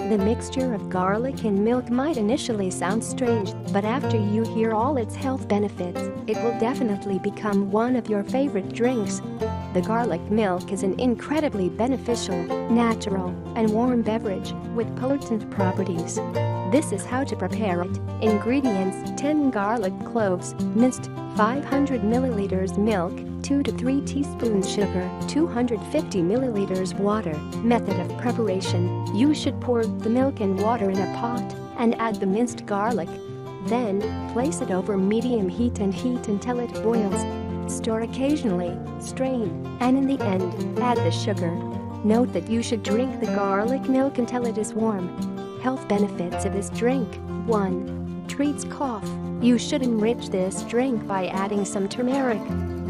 The mixture of garlic and milk might initially sound strange, but after you hear all its health benefits, it will definitely become one of your favorite drinks. The garlic milk is an incredibly beneficial, natural, and warm beverage with potent properties. This is how to prepare it. Ingredients: 10 garlic cloves, minced, 500 milliliters milk, 2 to 3 teaspoons sugar, 250 milliliters water. Method of preparation: you should pour the milk and water in a pot and add the minced garlic. Then, place it over medium heat and heat until it boils. Stir occasionally, strain, and in the end, add the sugar. Note that you should drink the garlic milk until it is warm. Health benefits of this drink: 1. Treats cough. You should enrich this drink by adding some turmeric.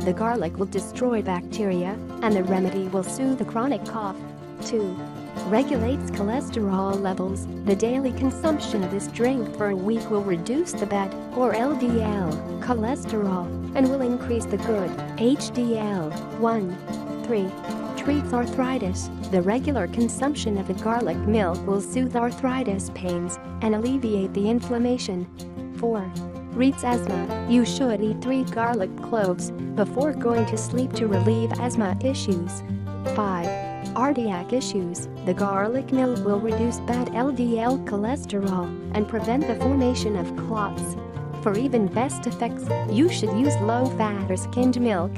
The garlic will destroy bacteria, and the remedy will soothe the chronic cough. 2. Regulates cholesterol levels. The daily consumption of this drink for a week will reduce the bad, or LDL, cholesterol, and will increase the good, HDL. 3. Treats arthritis. The regular consumption of the garlic milk will soothe arthritis pains and alleviate the inflammation. 4. Treats asthma. You should eat 3 garlic cloves before going to sleep to relieve asthma issues. 5. Cardiac issues. The garlic milk will reduce bad LDL cholesterol and prevent the formation of clots. For even best effects, you should use low-fat or skimmed milk.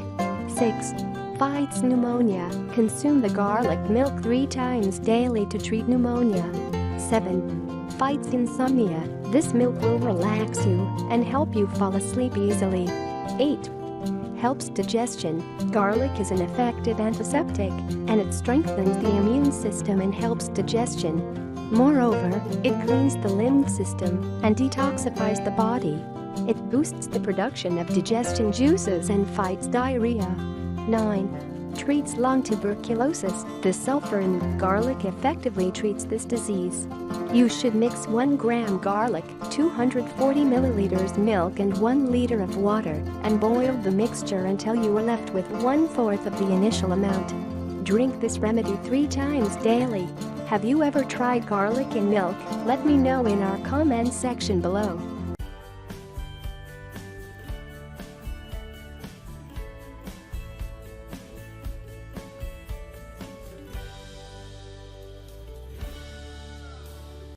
6. Fights pneumonia. Consume the garlic milk 3 times daily to treat pneumonia. 7. Fights insomnia. This milk will relax you and help you fall asleep easily. 8. Helps digestion. Garlic is an effective antiseptic, and it strengthens the immune system and helps digestion. Moreover, it cleans the lymph system and detoxifies the body. It boosts the production of digestion juices and fights diarrhea. 9. Treats lung tuberculosis. The sulfur in garlic effectively treats this disease. You should mix 1 gram garlic, 240 milliliters milk and 1 liter of water and boil the mixture until you are left with 1/4 of the initial amount. Drink this remedy 3 times daily. Have you ever tried garlic in milk? Let me know in our comment section below.